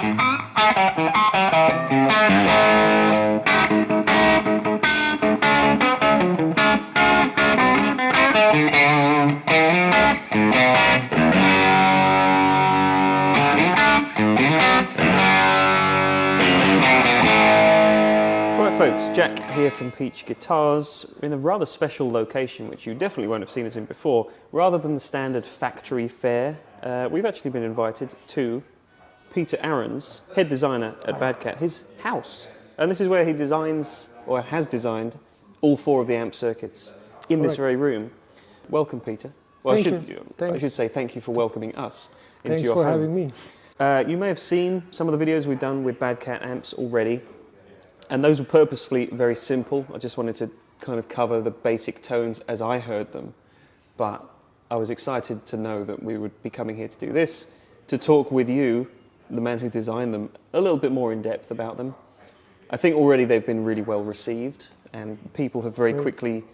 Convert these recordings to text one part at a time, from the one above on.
Folks, Jack here from Peach Guitars in a rather special location which you definitely won't have seen us in before. Rather than the standard factory fare, we've actually been invited to Peter Arends, head designer at BadCat, his house. And this is where he designs, or has designed, all 4 of the amp circuits in this very room. Welcome, Peter. Well, I should say thank you for welcoming us into your home. Thanks for having me. You may have seen some of the videos we've done with BadCat amps already. And those were purposefully very simple. I just wanted to kind of cover the basic tones as I heard them. But I was excited to know that we would be coming here to do this, to talk with you, the man who designed them, a little bit more in depth about them. I think already they've been really well received, and people have very quickly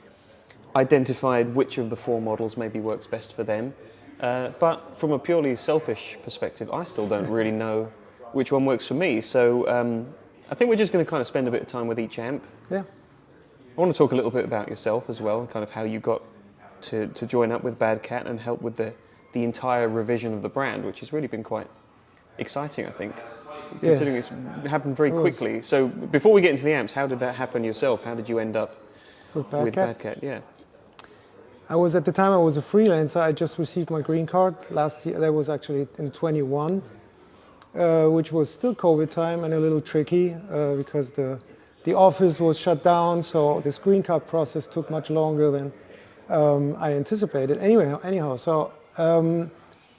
identified which of the 4 models maybe works best for them. But from a purely selfish perspective, I still don't really know which one works for me. So I think we're just going to kind of spend a bit of time with each amp. Yeah. I want to talk a little bit about yourself as well, kind of how you got to join up with BadCat and help with the entire revision of the brand, which has really been quite exciting, I think, considering it's happened very quickly. So before we get into the amps, how did that happen yourself? How did you end up with BadCat? Yeah. At the time I was a freelancer. I just received my green card last year. That was actually in 21. Which was still COVID time and a little tricky because the office was shut down, so this green card process took much longer than I anticipated. Anyhow, so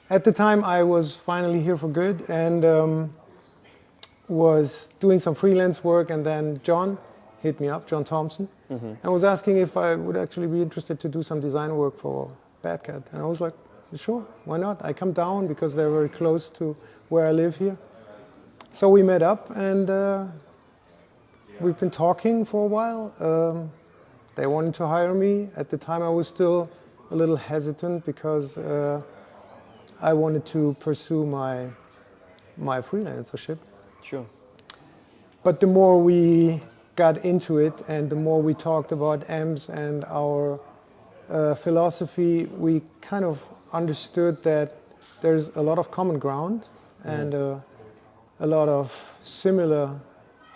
at the time I was finally here for good and was doing some freelance work, and then John hit me up, John Thompson, and was asking if I would actually be interested to do some design work for BadCat. And I was like, sure, why not? I come down because they're very close to where I live here. So we met up and we've been talking for a while. They wanted to hire me. At the time I was still a little hesitant because I wanted to pursue my freelancership. Sure. But the more we got into it and the more we talked about amps and our philosophy, we kind of understood that there's a lot of common ground and a lot of similar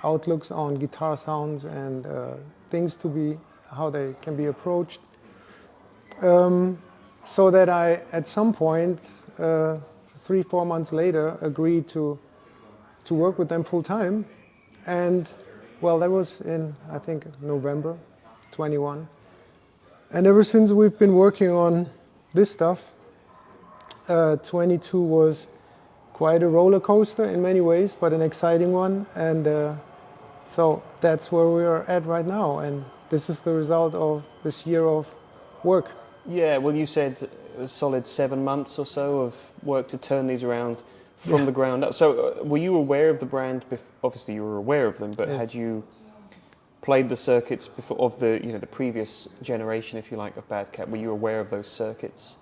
outlooks on guitar sounds and things how they can be approached. So that I, at some point, 3-4 months later, agreed to work with them full time. And well, that was in, I think, November 21. And ever since we've been working on this stuff. 22 was quite a roller coaster in many ways, but an exciting one. And so that's where we are at right now. And this is the result of this year of work. Yeah, well, you said a solid 7 months or so of work to turn these around from the ground up. So were you aware of the brand? Obviously, you were aware of them, but had you played the circuits before of the previous generation, if you like, of BadCat? Were you aware of those circuits?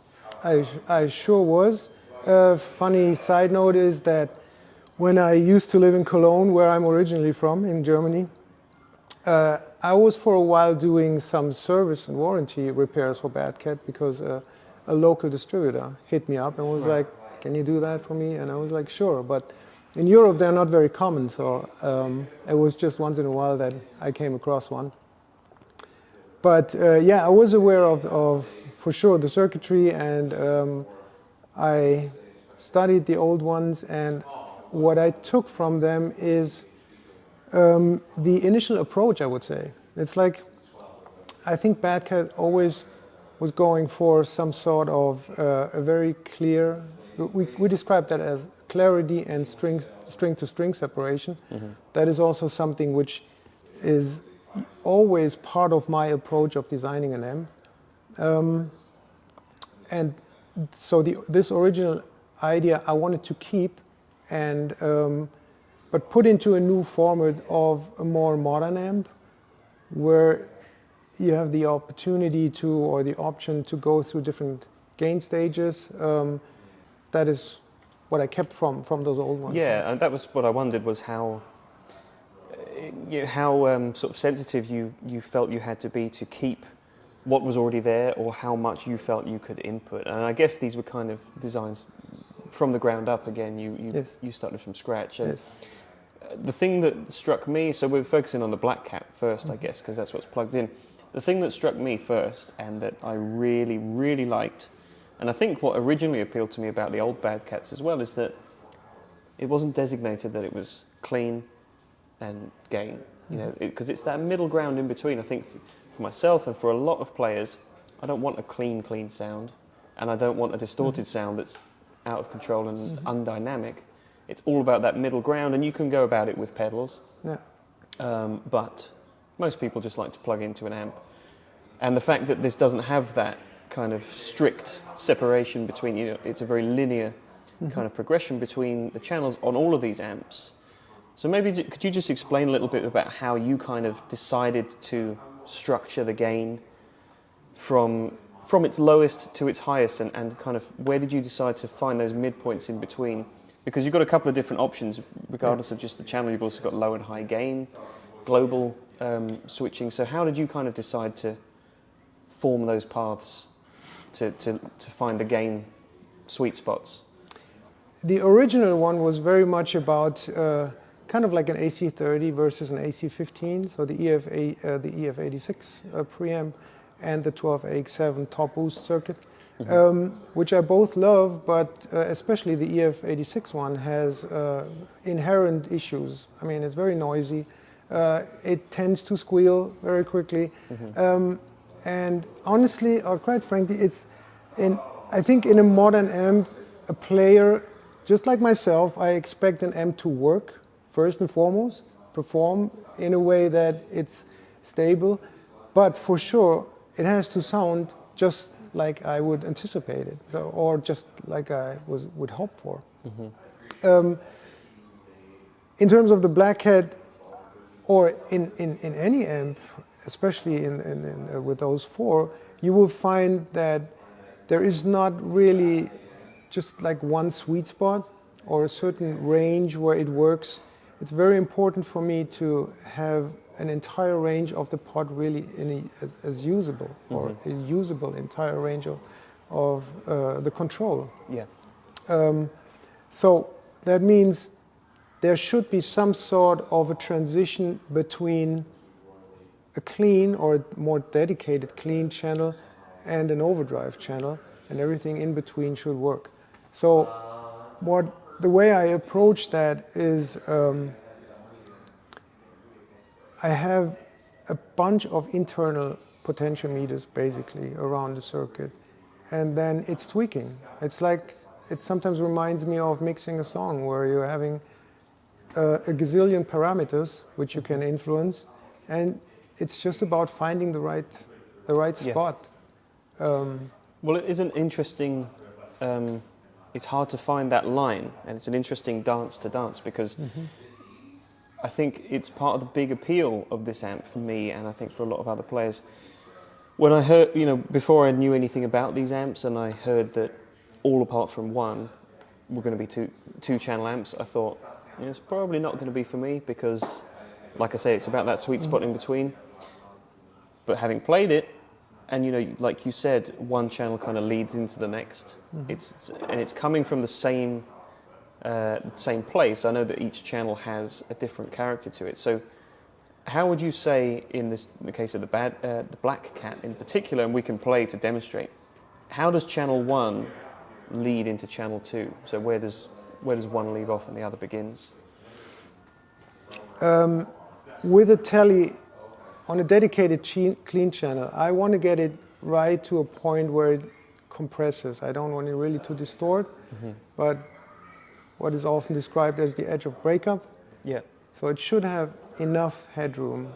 I sure was. Funny side note is that when I used to live in Cologne, where I'm originally from, in Germany, I was for a while doing some service and warranty repairs for BadCat because a local distributor hit me up and was like, can you do that for me? And I was like, sure. But in Europe, they're not very common. So it was just once in a while that I came across one. But yeah, I was aware of for sure the circuitry, and I studied the old ones, and what I took from them is the initial approach, I would say. It's like, I think BadCat always was going for some sort of a very clear, we describe that as clarity and string-to-string separation. Mm-hmm. That is also something which is always part of my approach of designing an amp. And so this original idea I wanted to keep, and but put into a new format of a more modern amp, where you have the opportunity to, or the option to go through different gain stages. That is what I kept from those old ones. Yeah, and that was what I wondered, was how sort of sensitive you felt you had to be to keep what was already there, or how much you felt you could input. And I guess these were kind of designs from the ground up again. Yes. You started from scratch. And Yes. the thing that struck me, so we're focusing on the BlackCat first, I guess, because that's what's plugged in. The thing that struck me first, and that I really, really liked, and I think what originally appealed to me about the old BadCats as well, is that it wasn't designated that it was clean and gain, you know, because it's that middle ground in between. I think for myself and for a lot of players, I don't want a clean sound, and I don't want a distorted sound that's out of control and undynamic. It's all about that middle ground, and you can go about it with pedals. Yeah. But most people just like to plug into an amp. And the fact that this doesn't have that kind of strict separation between, you know, it's a very linear kind of progression between the channels on all of these amps. So maybe could you just explain a little bit about how you kind of decided to structure the gain from its lowest to its highest, and kind of where did you decide to find those midpoints in between? Because you've got a couple of different options regardless of just the channel. You've also got low and high gain, global switching. So how did you kind of decide to form those paths to find the gain sweet spots? The original one was very much about kind of like an AC30 versus an AC15, so the EF86 preamp and the 12AX7 top boost circuit, which I both love, but especially the EF86 one has inherent issues. I mean, it's very noisy. It tends to squeal very quickly. And honestly, or quite frankly, I think in a modern amp, a player, just like myself, I expect an amp to work first and foremost, perform in a way that it's stable, but for sure it has to sound just like I would anticipate it, or just like I would hope for. In terms of the BlackCat, or in any amp, especially with those four, you will find that there is not really just like one sweet spot or a certain range where it works. It's very important for me to have an entire range of the pod really as usable, or a usable entire range of the control. Yeah. So that means there should be some sort of a transition between a clean or a more dedicated clean channel and an overdrive channel, and everything in between should work. So the way I approach that is I have a bunch of internal potentiometers basically around the circuit, and then it's tweaking. It's like, it sometimes reminds me of mixing a song where you're having a gazillion parameters which you can influence, and it's just about finding the right spot. Well, it is an interesting, it's hard to find that line, and it's an interesting dance to dance, because I think it's part of the big appeal of this amp for me, and I think for a lot of other players. When I heard, you know, before I knew anything about these amps, and I heard that all apart from one were going to be two channel amps, I thought, you know, it's probably not going to be for me, because, like I say, it's about that sweet spot in between. But having played it, and you know, like you said, one channel kind of leads into the next. It's coming from the same place. I know that each channel has a different character to it. So, how would you say, in the case of the BlackCat in particular, and we can play to demonstrate, how does channel 1 lead into channel 2? So where does one leave off and the other begins? With a telly on a dedicated clean channel, I want to get it right to a point where it compresses. I don't want it really to distort, but what is often described as the edge of breakup. Yeah. So it should have enough headroom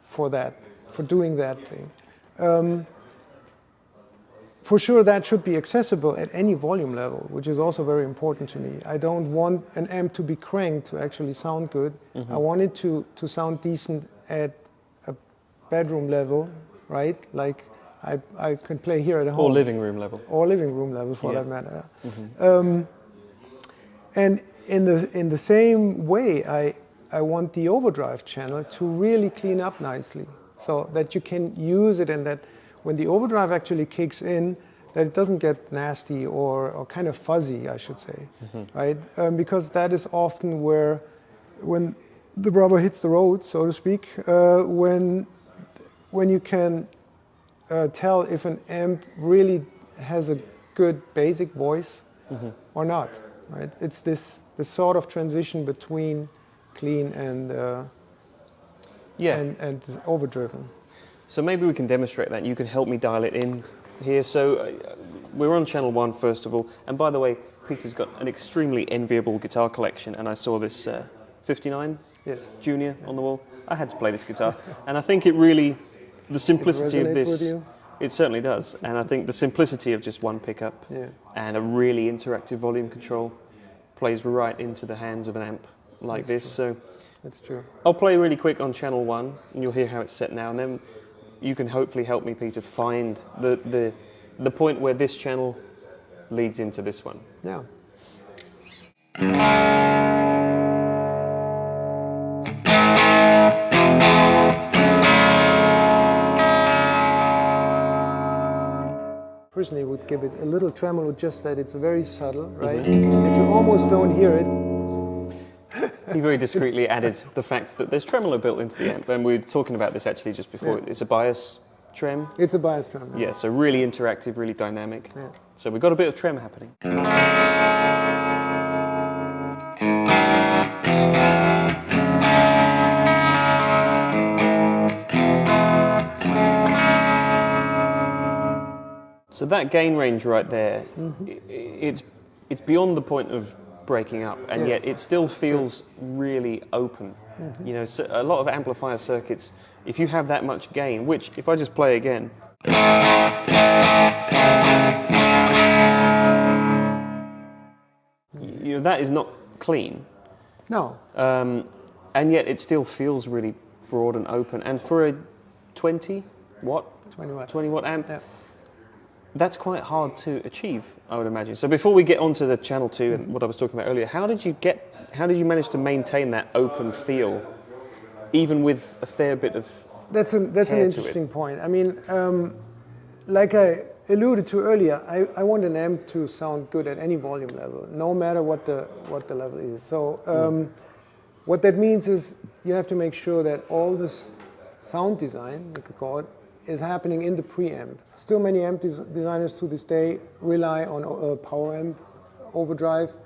for that, for doing that thing. For sure, that should be accessible at any volume level, which is also very important to me. I don't want an amp to be cranked to actually sound good. I want it to sound decent at a bedroom level, right? Like I can play here at home. Or living room level. Or living room level, for that matter. And in the same way, I want the overdrive channel to really clean up nicely, so that you can use it, and that when the overdrive actually kicks in, that it doesn't get nasty or kind of fuzzy, I should say, right? Because that is often where, when the rubber hits the road, so to speak, when you can tell if an amp really has a good basic voice or not, right? It's this sort of transition between clean and overdriven. So maybe we can demonstrate that. You can help me dial it in here. So we're on channel 1 first of all. And by the way, Peter's got an extremely enviable guitar collection, and I saw this 59 Junior on the wall. I had to play this guitar, and I think it really, the simplicity of this, with you? It certainly does. And I think the simplicity of just one pickup and a really interactive volume control plays right into the hands of an amp like this. So that's true. I'll play really quick on channel 1, and you'll hear how it's set now, and then you can hopefully help me, Peter, find the point where this channel leads into this one. Yeah. Personally, would give it a little tremolo, just that it's very subtle, right? And you almost don't hear it. He very discreetly added the fact that there's tremolo built into the amp, and we were talking about this actually just before. It's a bias trem. It's a bias trem. Yeah, so really interactive, really dynamic. Yeah. So we've got a bit of trem happening. So that gain range right there, it's beyond the point of breaking up, and yet it still feels really open. You know, so a lot of amplifier circuits, if you have that much gain, which if I just play again, you know, that is not clean. No. And yet it still feels really broad and open. And for a 20 watt amp, that's quite hard to achieve, I would imagine. So before we get onto the channel 2 and what I was talking about earlier, how did you manage to maintain that open feel, even with a fair bit of That's an interesting point. I mean, like I alluded to earlier, I want an amp to sound good at any volume level, no matter what the level is. So what that means is you have to make sure that all this sound design, you could call it, is happening in the preamp. Still many amp designers to this day rely on a power amp overdrive,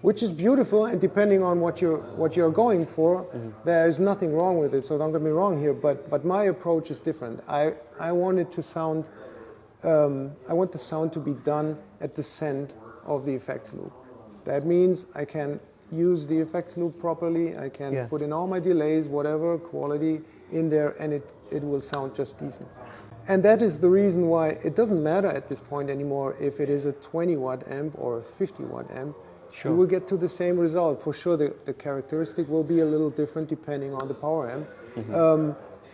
which is beautiful, and depending on what you're going for, there is nothing wrong with it, so don't get me wrong here, but my approach is different. I want it to sound, I want the sound to be done at the center of the effects loop. That means I can use the effects loop properly, I can put in all my delays, whatever quality in there, and it will sound just decent. And that is the reason why it doesn't matter at this point anymore if it is a 20 watt amp or a 50 watt amp. Sure. You will get to the same result. For sure the characteristic will be a little different depending on the power amp.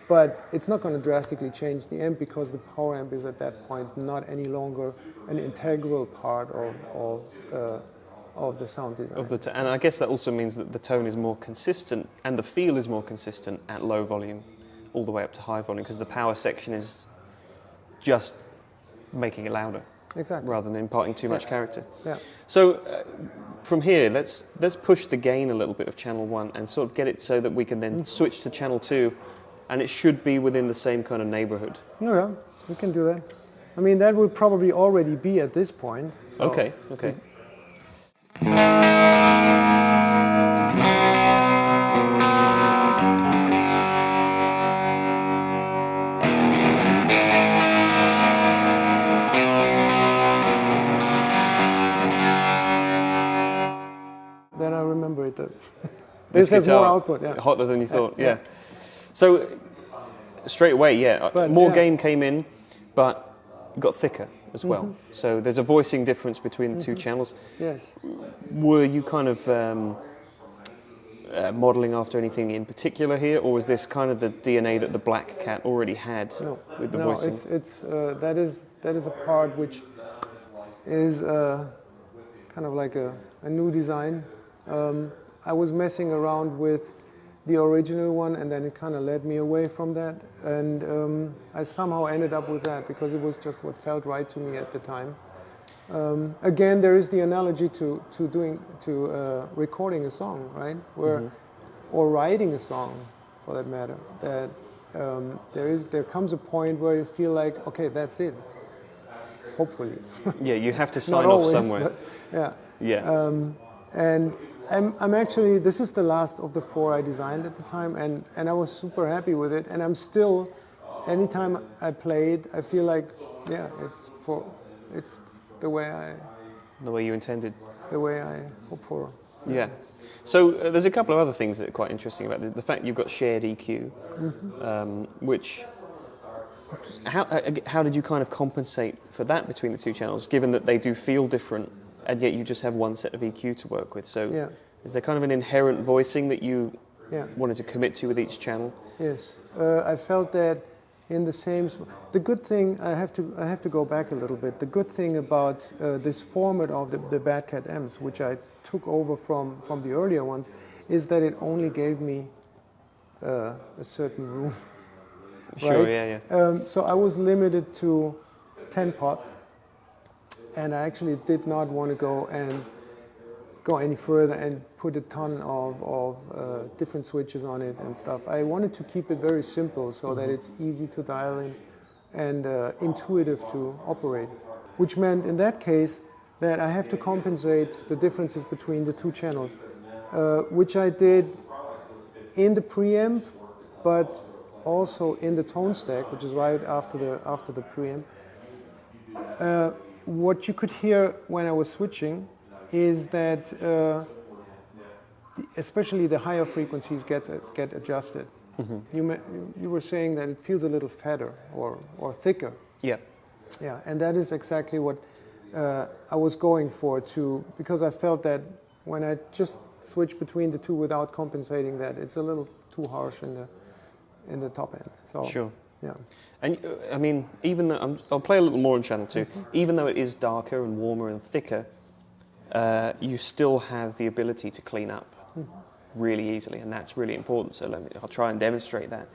But it's not going to drastically change the amp, because the power amp is at that point not any longer an integral part of the sound design. And I guess that also means that the tone is more consistent and the feel is more consistent at low volume all the way up to high volume, because the power section is just making it louder. Exactly. Rather than imparting too much character. Yeah. So from here, let's push the gain a little bit of channel 1 and sort of get it so that we can then switch to channel 2, and it should be within the same kind of neighborhood. Yeah, we can do that. I mean, that would probably already be at this point. So Okay. Then I remember it. This has more output. Yeah. Hotter than you thought. Yeah. So straight away, But, more gain came in, but got thicker as well. So there's a voicing difference between the two channels. Yes. Were you kind of modeling after anything in particular here, or was this kind of the DNA that the BlackCat already had with the voicing? It's that is a part which is kind of like a new design I was messing around with the original one, and then it kind of led me away from that, and I somehow ended up with that because it was just what felt right to me at the time. Again, there is the analogy to recording a song, right? Where, or writing a song, for that matter. That there comes a point where you feel like, okay, that's it. Hopefully. Yeah, you have to sign Not off always, somewhere. but, yeah. Yeah. And I'm actually, this is the last of the 4 I designed at the time, and I was super happy with it. And I'm still, anytime I play it, I feel like, yeah, it's the way you intended. the way I hope for. Yeah. So there's a couple of other things that are quite interesting about it. The fact you've got shared EQ, which, how did you kind of compensate for that between the 2 channels, given that they do feel different, and yet you just have one set of EQ to work with? So Yeah. is there kind of an inherent voicing that you Yeah. wanted to commit to with each channel? Yes, I felt that in the same. The good thing, I have to go back a little bit. The good thing about this format of the BadCat amps, which I took over from the earlier ones, is that it only gave me a certain room. Sure, right? yeah. So I was limited to 10 pots, and I actually did not want to go any further and put a ton of different switches on it and stuff. I wanted to keep it very simple so that it's easy to dial in and intuitive to operate, which meant in that case that I have to compensate the differences between the 2 channels, which I did in the preamp, but also in the tone stack, which is right after the preamp. What you could hear when I was switching is that especially the higher frequencies get adjusted. You were saying that it feels a little fatter or thicker. Yeah. Yeah, and that is exactly what I was going for too, because I felt that when I just switch between the 2 without compensating that, it's a little too harsh in the top end. So, Sure. yeah. And I mean, even though I'll play a little more on channel 2, even though it is darker and warmer and thicker, you still have the ability to clean up really easily, and that's really important. So I'll try and demonstrate that.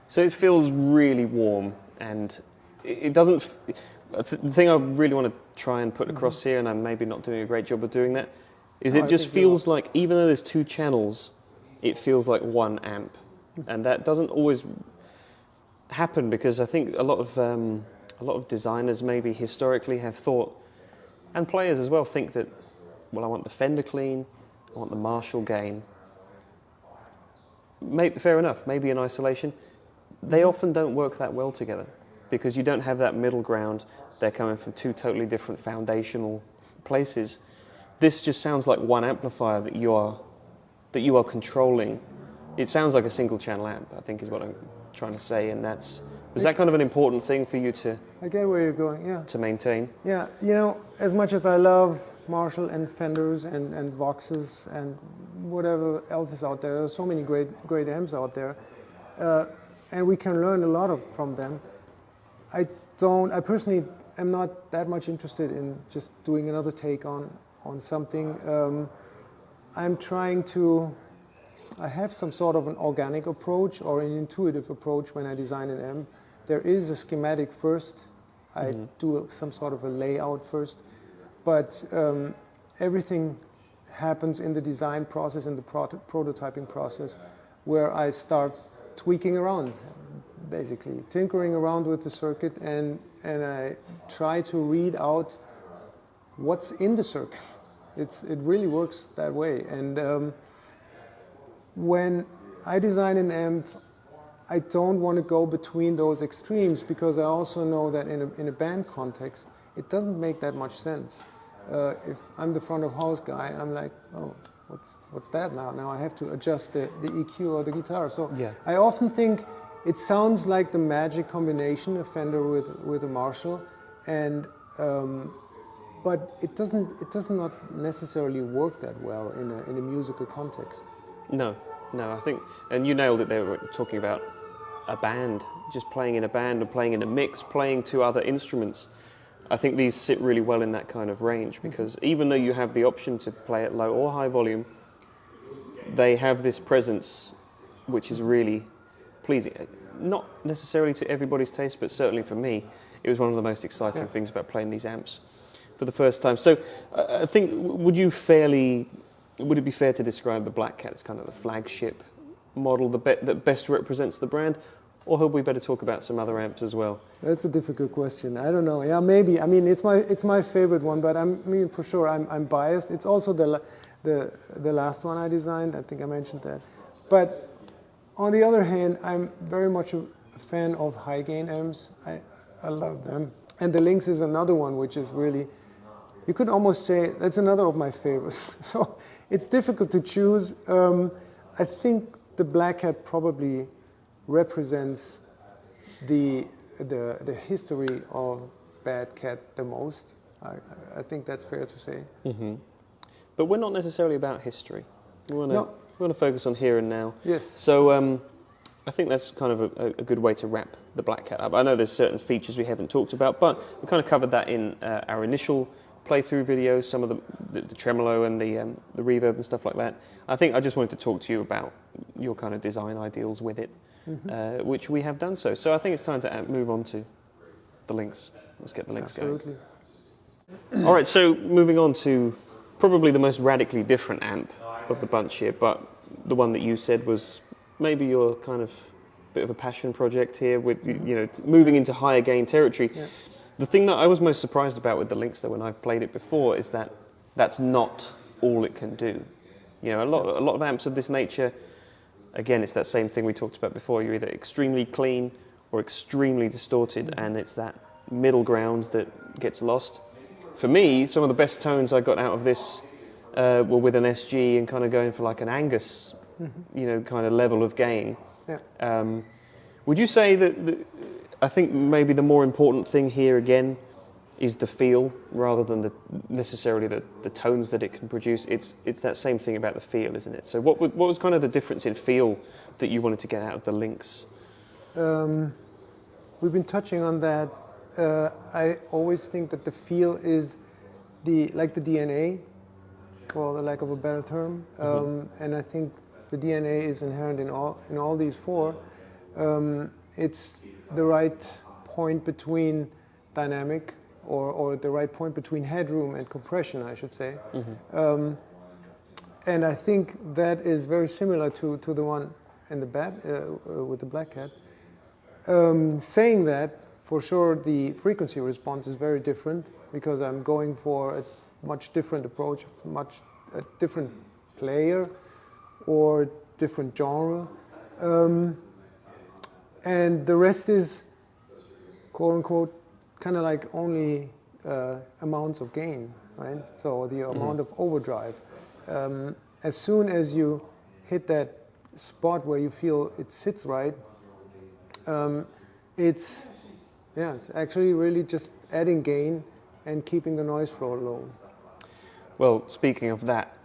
So it feels really warm, and it doesn't. The thing I really want to try and put across here, and I'm maybe not doing a great job of doing that, is it just feels like, even though there's 2 channels, it feels like 1 amp, and that doesn't always happen, because I think a lot of designers maybe historically have thought, and players as well, think that, well, I want the Fender clean, I want the Marshall gain. Fair enough, maybe in isolation. They often don't work that well together, because you don't have that middle ground. They're coming from 2 totally different foundational places. This just sounds like 1 amplifier that you are controlling. It sounds like a single channel amp, I think is what I'm trying to say, and was that kind of an important thing for you to... I get where you're going, yeah. To maintain? Yeah, you know, as much as I love Marshall and Fenders and Voxes and whatever else is out there are so many great amps out there, and we can learn a lot from them. I personally am not that much interested in just doing another take on something. I have some sort of an organic approach or an intuitive approach when I design an amp. There is a schematic first. I do some sort of a layout first, but everything happens in the design process, in the prototyping process, where I start tweaking around, basically tinkering around with the circuit, and I try to read out what's in the circuit. It really works that way, and when I design an amp, I don't want to go between those extremes, because I also know that in a band context, it doesn't make that much sense. If I'm the front of house guy, I'm like, oh, what's that now? Now I have to adjust the EQ or the guitar. So Yeah. I often think it sounds like the magic combination, a Fender with a Marshall, and but it does not necessarily work that well in a musical context. No, I think, and you nailed it there, we're talking about a band, just playing in a band or playing in a mix, playing to other instruments. I think these sit really well in that kind of range, because even though you have the option to play at low or high volume, they have this presence which is really pleasing. Not necessarily to everybody's taste, but certainly for me, it was one of the most exciting things about playing these amps for the first time. So I think, would it be fair to describe the BlackCat as kind of the flagship model that best represents the brand? Or had we better talk about some other amps as well? That's a difficult question. I don't know. Yeah, maybe. I mean, it's my favorite one, but for sure I'm biased. It's also the last one I designed. I think I mentioned that. But on the other hand, I'm very much a fan of high gain amps. I love them. And the Lynx is another one which is really, you could almost say that's another of my favorites. So it's difficult to choose. I think the BlackCat probably represents the history of BadCat the most. I think that's fair to say. Mm-hmm. But we're not necessarily about history. We want to focus on here and now. Yes. So I think that's kind of a good way to wrap the BlackCat up. I know there's certain features we haven't talked about, but we kind of covered that in our initial playthrough videos, some of the tremolo and the reverb and stuff like that. I think I just wanted to talk to you about your kind of design ideals with it, which we have done so. So I think it's time to move on to the Lynx. Let's get the Lynx going. All right, so moving on to probably the most radically different amp of the bunch here, but the one that you said was maybe your kind of bit of a passion project here with, moving into higher gain territory. Yeah. The thing that I was most surprised about with the Lynx, though, when I've played it before, is that that's not all it can do. A lot of amps of this nature, again, it's that same thing we talked about before. You're either extremely clean or extremely distorted, and it's that middle ground that gets lost. For me, some of the best tones I got out of this were with an SG and kind of going for like an Angus, kind of level of gain. Yeah. Would you say that I think maybe the more important thing here again is the feel rather than necessarily the tones that it can produce? It's that same thing about the feel, isn't it? So what was kind of the difference in feel that you wanted to get out of the Lynx? We've been touching on that. I always think that the feel is like the DNA, for the lack of a better term, and I think the DNA is inherent in all these four. It's the right point between dynamic, or the right point between headroom and compression, I should say. And I think that is very similar to the one in the with the BlackCat. Saying that, for sure, the frequency response is very different, because I'm going for a much different approach, a different player or different genre. And the rest is, quote unquote, kind of like only amounts of gain, right? So the amount of overdrive. As soon as you hit that spot where you feel it sits right, it's actually really just adding gain and keeping the noise floor low. Well, speaking of that,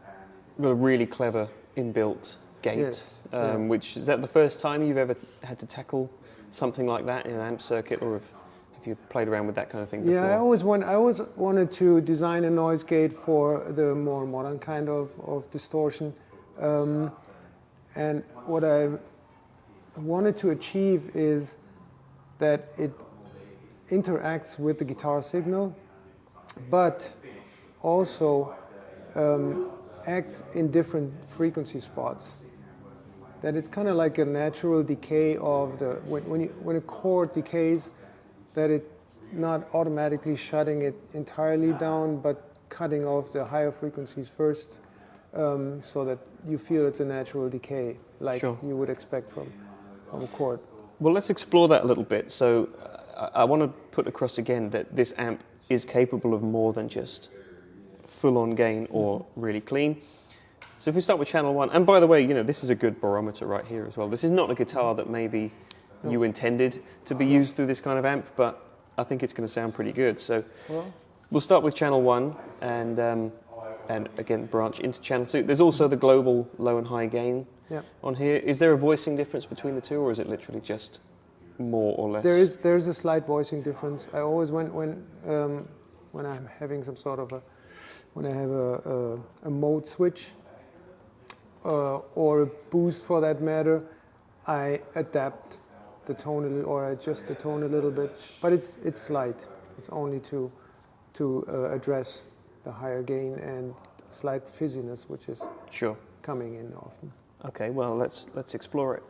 you've got a really clever inbuilt gate, yes. Which is that the first time you've ever had to tackle something like that in an amp circuit, or have you played around with that kind of thing before? Yeah, I always wanted to design a noise gate for the more modern kind of distortion, and what I wanted to achieve is that it interacts with the guitar signal, but also acts in different frequency spots. That it's kind of like a natural decay of when a chord decays, that it's not automatically shutting it entirely down, but cutting off the higher frequencies first, so that you feel it's a natural decay, like Sure. you would expect from a chord. Well, let's explore that a little bit. So I want to put across again that this amp is capable of more than just full-on gain or really clean. So if we start with channel 1, and by the way, this is a good barometer right here as well. This is not a guitar that maybe you intended to be used through this kind of amp, but I think it's going to sound pretty good. So we'll start with channel 1 and again branch into channel 2. There's also the global low and high gain on here. Is there a voicing difference between the two, or is it literally just more or less? There is a slight voicing difference. I always when I'm having some sort of when I have a mode switch or a boost for that matter, I adapt the tone a little, or I adjust the tone a little bit. But it's slight. It's only to address the higher gain and slight fizziness, which is coming in often. Okay, well let's explore it.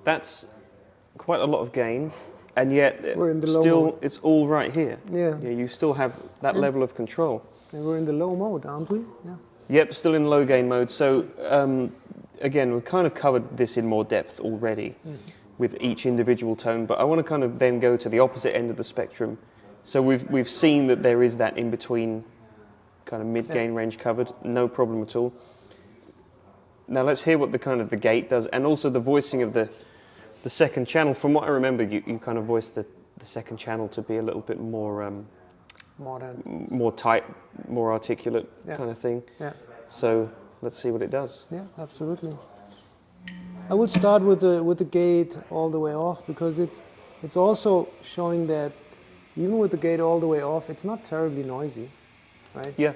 That's quite a lot of gain, and yet still it's all right here. Yeah, you still have that level of control. And we're in the low mode, aren't we? Yeah. Yep, still in low gain mode. So again, we've kind of covered this in more depth already with each individual tone, but I want to kind of then go to the opposite end of the spectrum. So we've seen that there is that in between kind of mid gain range covered, no problem at all. Now let's hear what the gate does, and also the voicing of the second channel. From what I remember, you kind of voiced the second channel to be a little bit more modern, more tight, more articulate kind of thing. Yeah. So let's see what it does. Yeah, absolutely. I would start with the gate all the way off, because it's also showing that even with the gate all the way off, it's not terribly noisy, right? Yeah.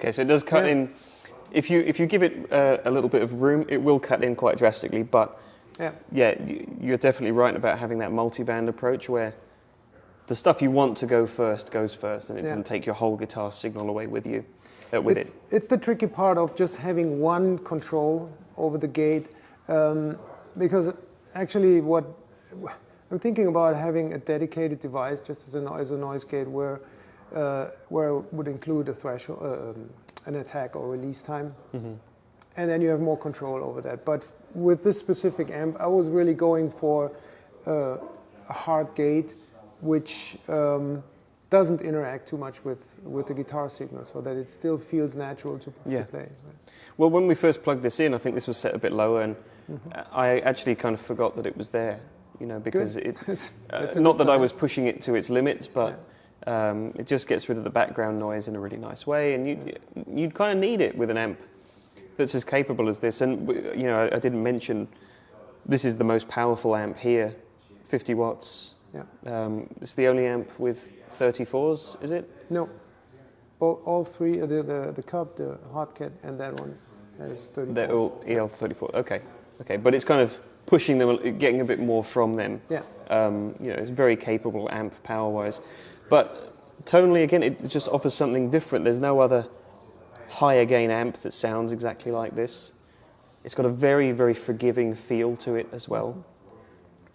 Okay, so it does cut in. If you give it a little bit of room, it will cut in quite drastically. But you're definitely right about having that multi-band approach, where the stuff you want to go first goes first, and it doesn't take your whole guitar signal away with you. It's the tricky part of just having one control over the gate, because actually what I'm thinking about having a dedicated device just as a noise gate where it would include a threshold, an attack or release time, and then you have more control over that. But with this specific amp, I was really going for a hard gate which doesn't interact too much with the guitar signal, so that it still feels natural to play. Well, when we first plugged this in, I think this was set a bit lower, and I actually kind of forgot that it was there, because not that I was pushing it to its limits, but it just gets rid of the background noise in a really nice way, and you'd kind of need it with an amp that's as capable as this. And I didn't mention this is the most powerful amp here, 50 watts. It's the only amp with 34s, is it? No. All three, the Cub, the HotCat, and that one has 34. They're all EL34. Okay, but it's kind of pushing them, getting a bit more from them. Yeah. You know, it's very capable amp power-wise. But tonally, again, it just offers something different. There's no other higher gain amp that sounds exactly like this. It's got a very, very forgiving feel to it as well.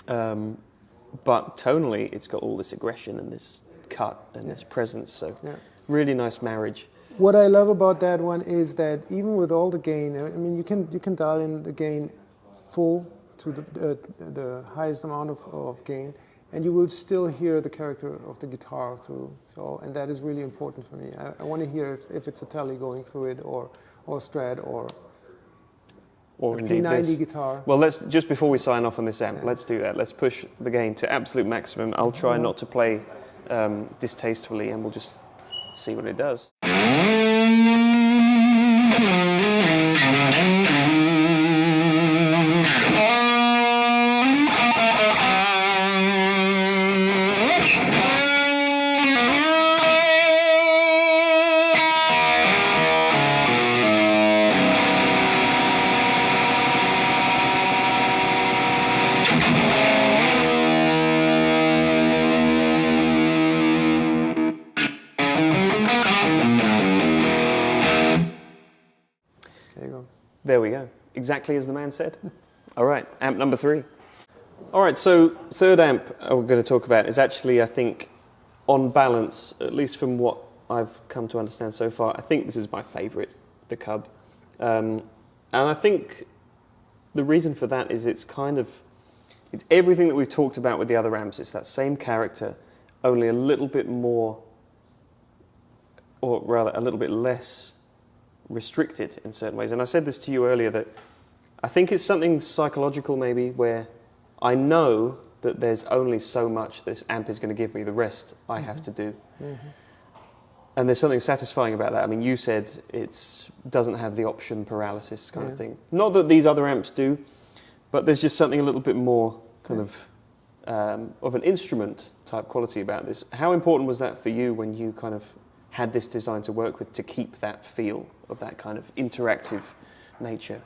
But tonally, it's got all this aggression and this cut and this presence. So really nice marriage. What I love about that one is that even with all the gain, I mean, you can dial in the gain full to the highest amount of gain, and you will still hear the character of the guitar through. So, and that is really important for me. I want to hear if it's a Tele going through it, or Strat, or indeed P90 this guitar. Well, let's just before we sign off on this amp, let's do that. Let's push the gain to absolute maximum. I'll try not to play distastefully, and we'll just see what it does. There we go. Exactly as the man said. All right, amp number 3. All right, so third amp we're going to talk about is actually, I think, on balance, at least from what I've come to understand so far, I think this is my favorite, the Cub. And I think the reason for that is it's everything that we've talked about with the other amps. It's that same character, only a little bit more, or rather a little bit less restricted in certain ways. And I said this to you earlier, that I think it's something psychological maybe, where I know that there's only so much this amp is going to give me, the rest I have to do. And there's something satisfying about that. I mean, you said it doesn't have the option paralysis kind of thing. Not that these other amps do, but there's just something a little bit more kind of an instrument type quality about this. How important was that for you when you kind of had this design to work with, to keep that feel of that kind of interactive nature?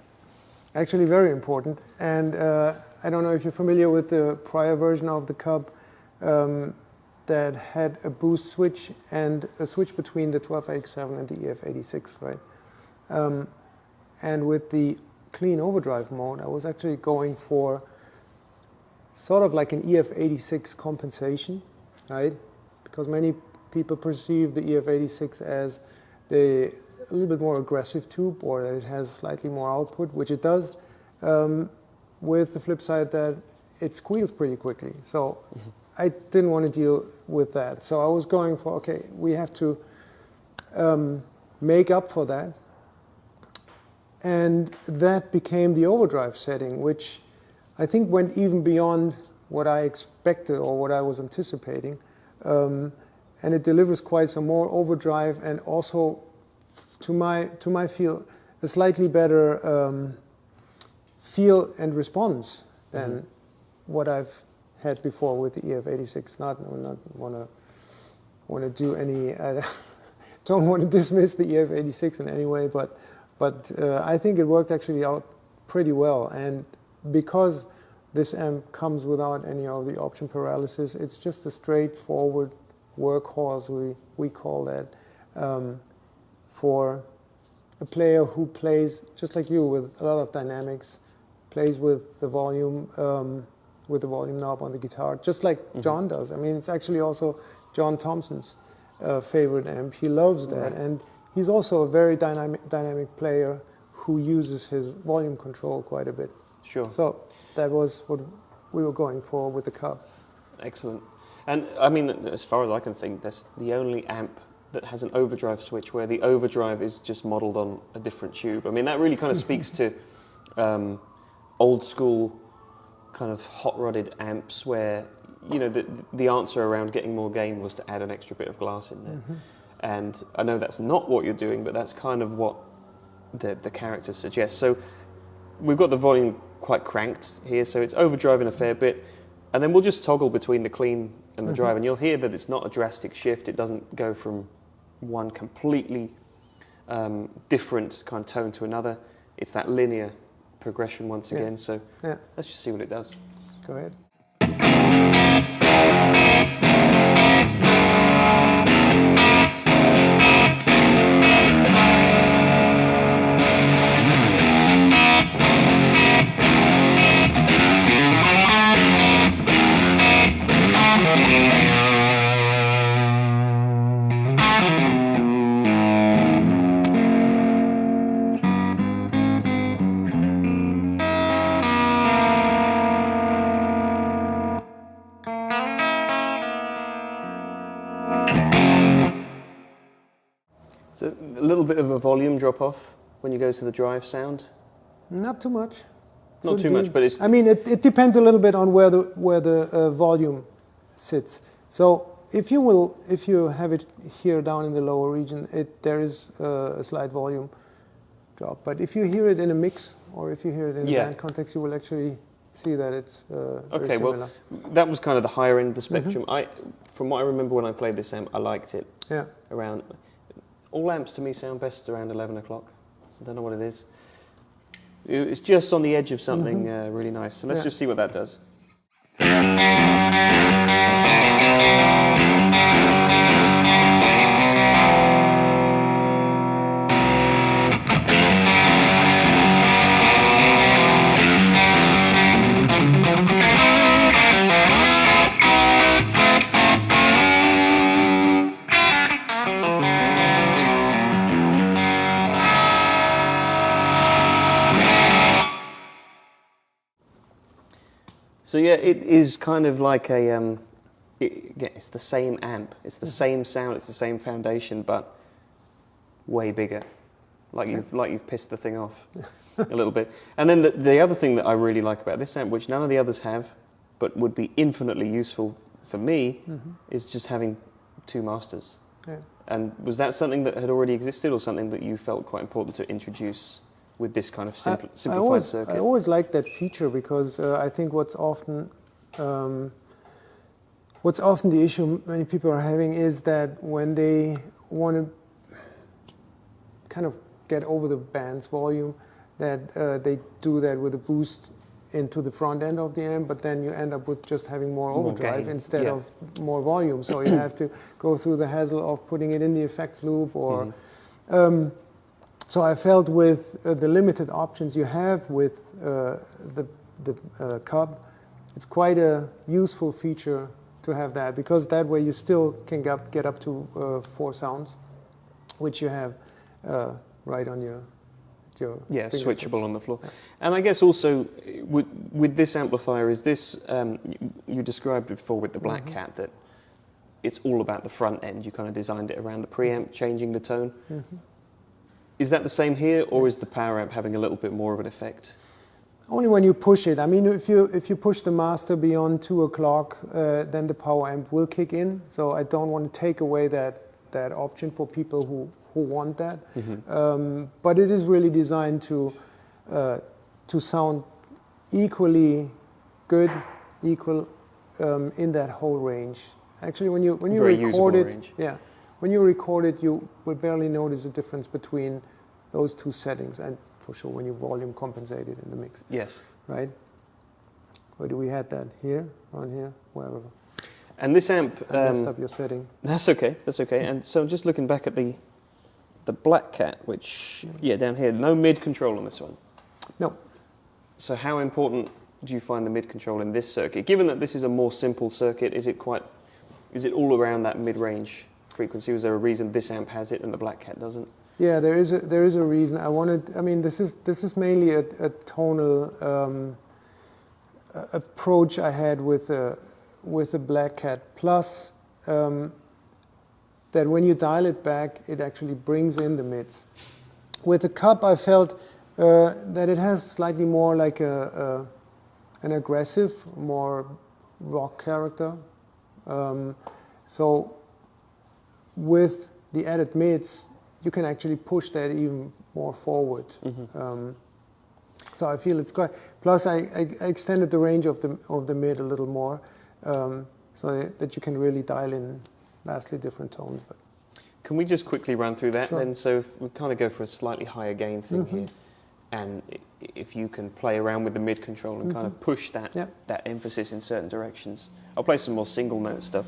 Actually, very important. And I don't know if you're familiar with the prior version of the Cub that had a boost switch and a switch between the 12AX7 and the EF86, right? And with the clean overdrive mode, I was actually going for sort of like an EF86 compensation, right? Because many people perceive the EF86 as a little bit more aggressive tube, or that it has slightly more output, which it does, with the flip side that it squeals pretty quickly. So I didn't want to deal with that. So I was going for, okay, we have to make up for that. And that became the overdrive setting, which I think went even beyond what I expected or what I was anticipating. And it delivers quite some more overdrive, and also, to my feel, a slightly better feel and response than what I've had before with the EF86. I don't want to do any. I don't want to dismiss the EF86 in any way, but I think it worked actually out pretty well. And because this amp comes without any of the option paralysis, it's just a straightforward workhorse, we call that, for a player who plays just like you, with a lot of dynamics, plays with the volume knob on the guitar, just like John does. I mean, it's actually also John Thompson's favorite amp. He loves that, and he's also a very dynamic player who uses his volume control quite a bit. Sure. So that was what we were going for with the Cub. Excellent. And I mean, as far as I can think, that's the only amp that has an overdrive switch where the overdrive is just modeled on a different tube. I mean, that really kind of speaks to old school kind of hot-rodded amps where, you know, the answer around getting more gain was to add an extra bit of glass in there. And I know that's not what you're doing, but that's kind of what the character suggests. So we've got the volume quite cranked here, so it's overdriving a fair bit. And then we'll just toggle between the clean and the drive, and you'll hear that it's not a drastic shift. It doesn't go from one completely different kind of tone to another. It's that linear progression once again. So let's just see what it does. Go ahead. So a little bit of a volume drop off when you go to the drive sound. Not too much. Not too much, but it's. I mean, it depends a little bit on where the volume sits. So if you have it here down in the lower region, there is a slight volume drop. But if you hear it in a mix or if you hear it in a band context, you will actually see that it's very similar. Well, that was kind of the higher end of the spectrum. From what I remember when I played this amp, I liked it. Yeah. Around. All amps to me sound best around 11 o'clock. I don't know what it is. It's just on the edge of something really nice. So let's just see what that does. So yeah, it is kind of like a, it's the same amp, it's the same sound, it's the same foundation, but way bigger. Like you've pissed the thing off a little bit. And then the other thing that I really like about this amp, which none of the others have, but would be infinitely useful for me, is just having two masters. Yeah. And was that something that had already existed, or something that you felt quite important to introduce with this kind of simplified circuit? I always like that feature because I think what's often the issue many people are having is that when they want to kind of get over the band's volume, that they do that with a boost into the front end of the amp, but then you end up with just having more overdrive instead of more volume. So you have to go through the hassle of putting it in the effects loop or... So I felt with the limited options you have with the Cub, it's quite a useful feature to have that, because that way you still can get up to 4 sounds, which you have right on your switchable on the floor. Yeah. And I guess also with this amplifier, is this you described it before with the BlackCat that it's all about the front end. You kind of designed it around the preamp, changing the tone. Is that the same here, or is the power amp having a little bit more of an effect? Only when you push it. I mean, if you push the master beyond 2 o'clock, then the power amp will kick in. So I don't want to take away that option for people who want that. But it is really designed to sound equally good, in that whole range. Actually, when you record it, range. When you record it, you will barely notice the difference between those two settings, and for sure when you volume compensate it in the mix. Yes. Right? Where do we have that? Here? On here? Wherever. And this amp... I messed up your setting. That's okay, that's okay. And so just looking back at the BlackCat, which, down here, no mid control on this one. No. So how important do you find the mid control in this circuit? Given that this is a more simple circuit, is it all around that mid-range frequency? Was there a reason this amp has it and the BlackCat doesn't? Yeah, there is a reason. This is mainly a tonal approach I had with the BlackCat. Plus, that when you dial it back, it actually brings in the mids. With the Cub, I felt that it has slightly more like an aggressive, more rock character. So with the added mids, you can actually push that even more forward. So I feel it's quite. Plus, I extended the range of the mid a little more, so that you can really dial in vastly different tones. But can we just quickly run through that sure. then? So if we kind of go for a slightly higher gain thing here. and if you can play around with the mid control and kind of push that that emphasis in certain directions. I'll play some more single note stuff.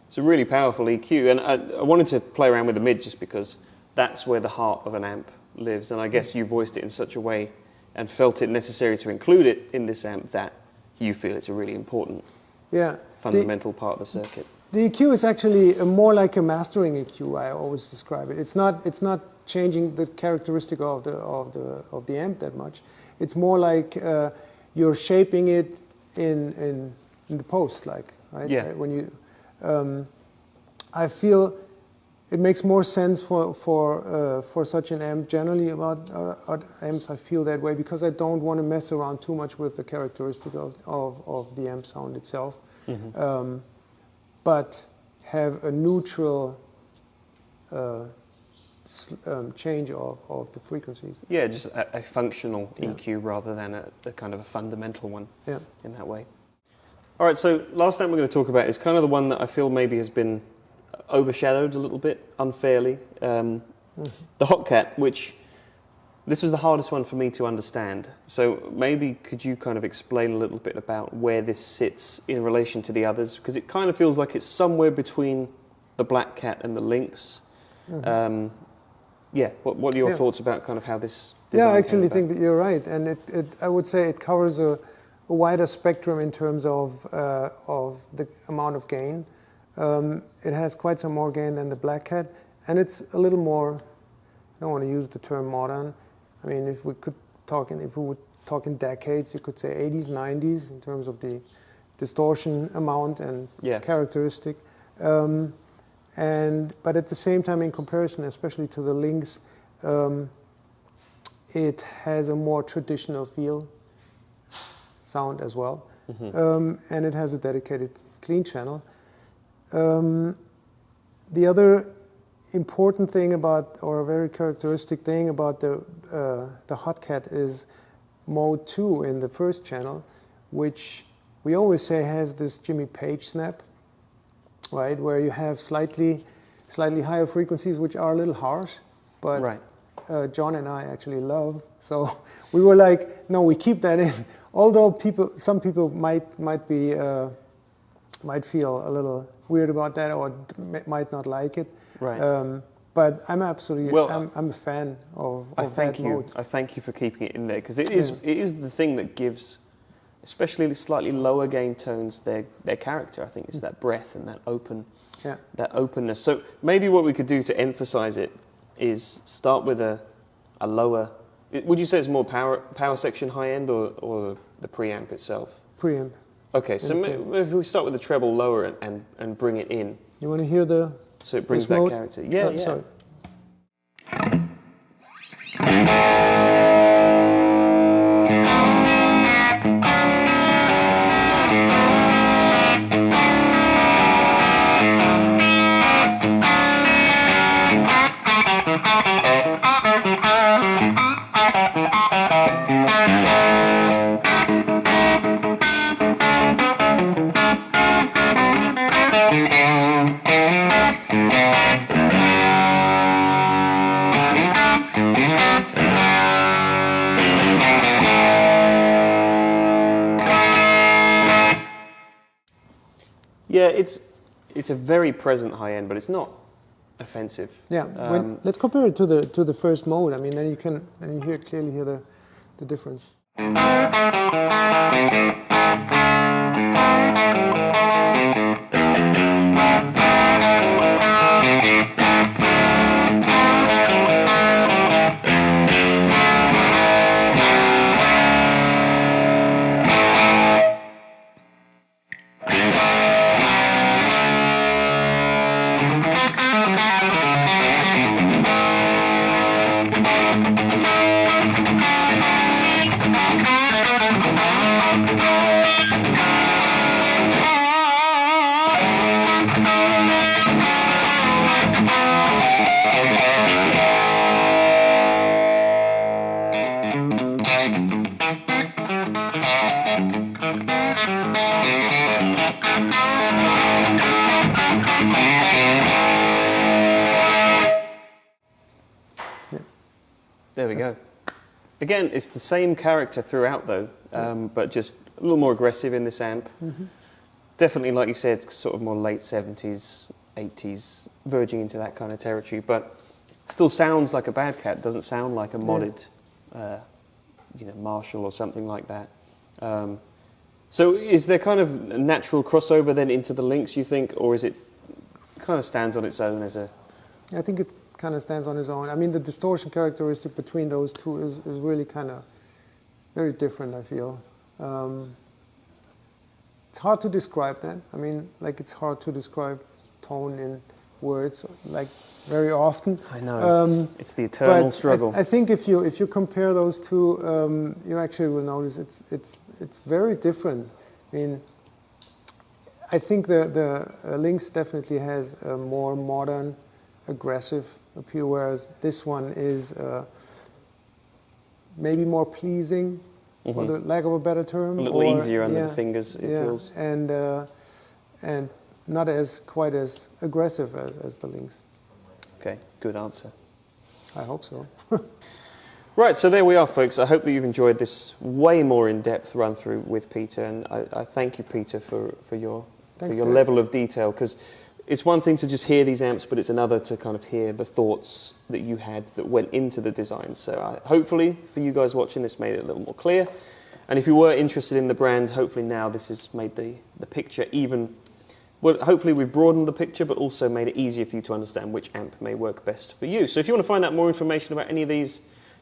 It's a really powerful EQ, and I wanted to play around with the mid just because that's where the heart of an amp lives, and I guess you voiced it in such a way and felt it necessary to include it in this amp that you feel it's a really important fundamental part of the circuit. The EQ is actually more like a mastering EQ. I always describe it. It's not changing the characteristic of the amp that much. It's more like you're shaping it in the post, like right. Yeah. Right? When you I feel it makes more sense for such an amp. Generally, about amps, I feel that way because I don't want to mess around too much with the characteristic of the amp sound itself, but have a neutral change of the frequencies. Yeah, just a functional EQ rather than a kind of a fundamental one in that way. All right, so last amp we're going to talk about is kind of the one that I feel maybe has been overshadowed a little bit unfairly. The HotCat, which this was the hardest one for me to understand. So maybe could you kind of explain a little bit about where this sits in relation to the others? Because it kind of feels like it's somewhere between the BlackCat and the Lynx. What are your thoughts about kind of how this design I actually came about? think that you're right, and I would say it covers a wider spectrum in terms of the amount of gain. It has quite some more gain than the BlackCat, and it's a little more, I don't want to use the term modern. I mean, if we would talk in decades, you could say 80s, 90s in terms of the distortion amount and characteristic. But at the same time, in comparison, especially to the Lynx, it has a more traditional feel sound as well, and it has a dedicated clean channel. The other important thing about, or a very characteristic thing about the HotCat is mode 2 in the first channel, which we always say has this Jimmy Page snap, right, where you have slightly higher frequencies, which are a little harsh, but John and I actually love. So we were like, no, we keep that in. Although some people might feel a little weird about that or might not like it. Right. But I'm absolutely, I'm a fan of that mode. I thank you for keeping it in there because it is the thing that gives, especially slightly lower gain tones, their character. I think it's that breadth and that openness. So maybe what we could do to emphasize it is start with a lower. Would you say it's more power section high end or the preamp itself? Preamp. Okay, so if we start with the treble lower and bring it in. You want to hear the? So it brings that note? character. Yeah. Sorry. Yeah, it's a very present high end, but it's not offensive. Yeah, let's compare it to the first mode. I mean, then you clearly hear the difference. There we go. Again, it's the same character throughout though, but just a little more aggressive in this amp. Definitely, like you said, sort of more late 70s, 80s, verging into that kind of territory, but still sounds like a BadCat, doesn't sound like a modded Marshall or something like that. So is there kind of a natural crossover then into the Lynx, you think, or is it kind of stands on its own as a... I think it kind of stands on its own. I mean, the distortion characteristic between those two is really kind of very different, I feel. It's hard to describe that. I mean, like, it's hard to describe tone in words, like, very often. I know. It's the eternal struggle. I think if you compare those two, you actually will notice it's very different. I mean, I think the Lynx definitely has a more modern, aggressive appeal, whereas this one is maybe more pleasing, for the lack of a better term. A little easier under the fingers, it feels. And not quite as aggressive as the Lynx. Okay, good answer. I hope so. Right, so there we are, folks. I hope that you've enjoyed this way more in-depth run-through with Peter, and I thank you, Peter, for your level of detail, because it's one thing to just hear these amps, but it's another to kind of hear the thoughts that you had that went into the design. So hopefully, for you guys watching, this made it a little more clear. And if you were interested in the brand, hopefully now this has made the picture even... Well, hopefully we've broadened the picture, but also made it easier for you to understand which amp may work best for you. So if you want to find out more information about any of these,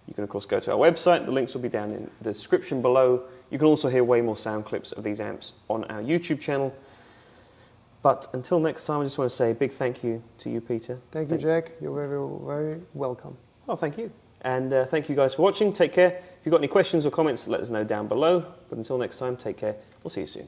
you can, of course, go to our website. The links will be down in the description below. You can also hear way more sound clips of these amps on our YouTube channel. But until next time, I just want to say a big thank you to you, Peter. Thank you, Jack. You're very, very welcome. Oh, thank you. And thank you guys for watching. Take care. If you've got any questions or comments, let us know down below. But until next time, take care. We'll see you soon.